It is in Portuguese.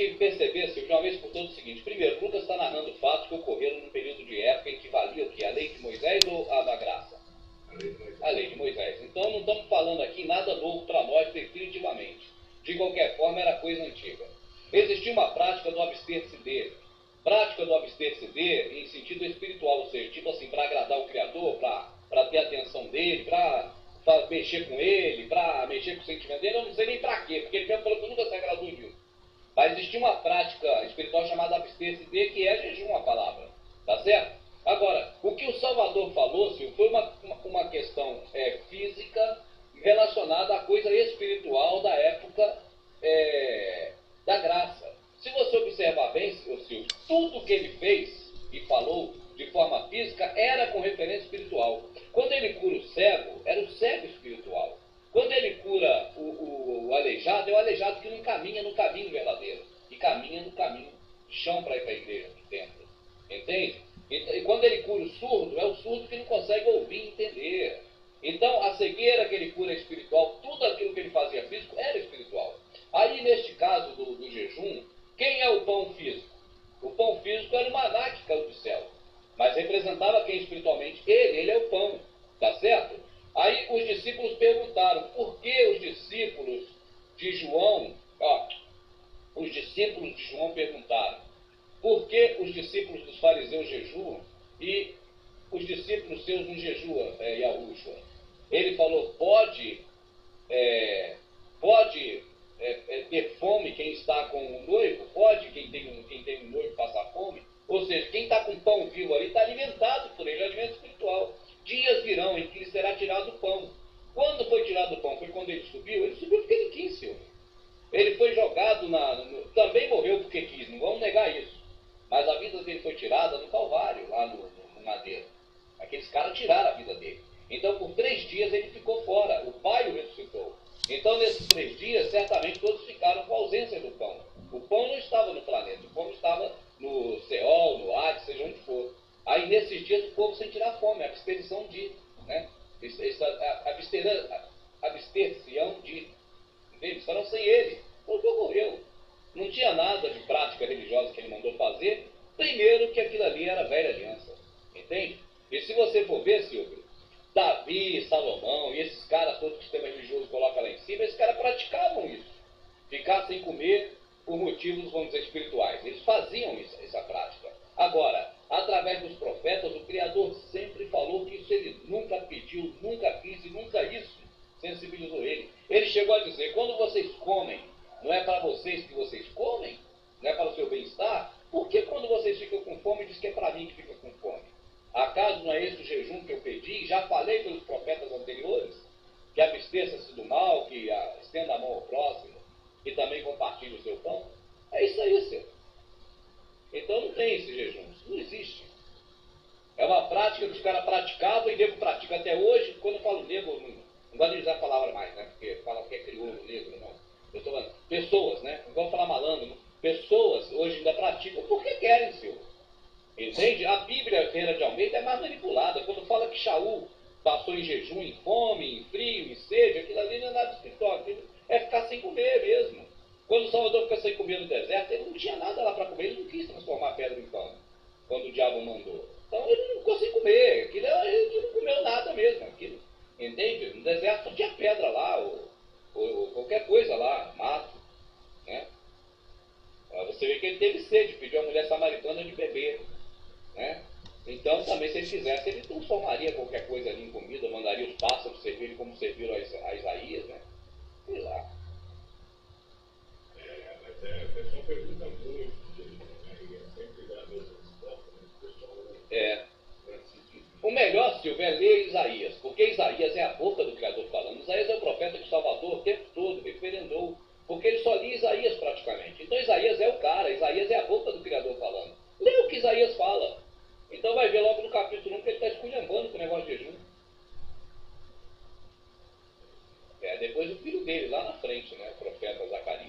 que perceber, Silvio, de uma vez por todas o seguinte. Primeiro, Lucas está narrando fatos que ocorreram num período de época em que valia o quê? A lei de Moisés ou a da graça? A lei de Moisés. Então não estamos falando aqui nada novo para nós, definitivamente. De qualquer forma, era coisa antiga. Existia uma prática do abster-se de. Prática do abster-se de em sentido espiritual, ou seja, tipo assim, para agradar o Criador, para ter a atenção dele, para mexer com ele, para mexer com o sentimento dele, eu não sei nem para quê, porque ele mesmo falou que nunca se agradou disso. Mas existia uma prática espiritual chamada abster-se de, que é jejum a palavra, tá certo? Agora, o que o Salvador falou, Silvio, foi uma questão física relacionada à coisa espiritual da época da graça. Se você observar bem, Silvio, tudo que ele fez e falou de forma física era com referência espiritual. Quando ele cura o cego, era o cego espiritual. Quando ele cura o aleijado, é o aleijado que não caminha no caminho verdadeiro. E caminha no caminho chão para ir para a igreja, do templo. Entende? E quando ele cura o surdo, é o surdo que não consegue ouvir e entender. Então, a cegueira que ele cura é espiritual, tudo aquilo que ele fazia físico era espiritual. Aí, neste caso do jejum, quem é o pão físico? O pão físico era o maná que caiu do céu. Mas representava quem espiritualmente? Ele é o pão. Tá certo? Aí os discípulos perguntaram, por que os discípulos de João, os discípulos de João perguntaram, por que os discípulos dos fariseus jejuam e os discípulos seus não jejuam, Yahushua? Ele falou, pode ter fome quem está com o noivo? Pode quem tem um noivo passar fome? Ou seja, quem está com pão vivo ali está alimentado por ele, é alimento espiritual. Dias virão em que lhe será tirado o pão. Quando foi tirado o pão? Foi quando ele subiu? Ele subiu porque ele quis, Silvio. Ele foi jogado também morreu porque quis, não vamos negar isso. Mas a vida dele foi tirada no Calvário, lá no madeiro. Aqueles caras tiraram a vida dele. Então, por 3 dias ele ficou fora. O Pai o ressuscitou. Então, nesses 3 dias, certamente todos ficaram com a ausência do pão. O pão não estava no planeta, o pão estava no Seol, no Hades, seja onde for. Aí, nesses dias, o povo sentirá fome, a abstenção de, né? Abster-se-ão de. Entende? Estarão sem ele. Foi o que ocorreu. Não tinha nada de prática religiosa que ele mandou fazer. Primeiro que aquilo ali era a velha aliança. Entende? E se você for ver, Silvio, Davi, Salomão e esses caras todos que o sistema religioso coloca lá em cima, esses caras praticavam isso. Ficar sem comer por motivos, vamos dizer, espirituais. Eles faziam essa prática. Agora, através dos profetas, o Criador sempre falou que isso ele nunca pediu, nunca quis e nunca isso sensibilizou ele. Ele chegou a dizer, quando vocês comem, não é para vocês que vocês comem? Não é para o seu bem-estar? Por que quando vocês ficam com fome, diz que é para mim que fica com fome? Acaso não é esse o jejum que eu pedi? Já falei pelos profetas anteriores, que absteça-se do mal, que estenda a mão ao próximo, e também compartilhe o seu pão? É isso aí, senhor. Então não tem esse jejum, isso não existe. É uma prática que os caras praticavam e nego pratica até hoje. Quando eu falo nego, não gosto de usar a palavra mais, né? Porque fala que é crioulo, negro, não. Eu estou falando, pessoas, né? Não vamos falar malandro, pessoas hoje ainda praticam porque querem, senhor. Entende? A Bíblia Ferreira de Almeida é mais manipulada. Quando fala que Shaul passou em jejum, em fome, em frio, em sede, aquilo ali não é nada espiritual, aquilo é ficar sem comer mesmo. Quando o Salvador fica sem comer no deserto, ele não tinha nada lá para comer, ele não quis transformar a pedra em pão, quando o diabo mandou. Então ele não ficou sem comer, ele não comeu nada mesmo, aquilo. Entende? No deserto só tinha pedra lá, ou qualquer coisa lá, mato, né? Você vê que ele teve sede, pediu a mulher samaritana de beber, né? Então também se ele quisesse, ele transformaria qualquer coisa ali em comida, mandaria os pássaros servirem como serviram a Isaías, né? Sei lá. Mas o pessoal pergunta muito, né? E é sempre dá a mesma resposta, mas o pessoal O melhor, Silvio, é ler Isaías, porque Isaías é a boca do Criador falando. Isaías é o profeta de Salvador o tempo todo, referendou, porque ele só lia Isaías praticamente. Então Isaías é o cara, Isaías é a boca do Criador falando. Lê o que Isaías fala. Então vai ver logo no capítulo 1 que ele está esculhambando com o negócio de jejum. Depois o filho dele, lá na frente, né, o profeta Zacarias.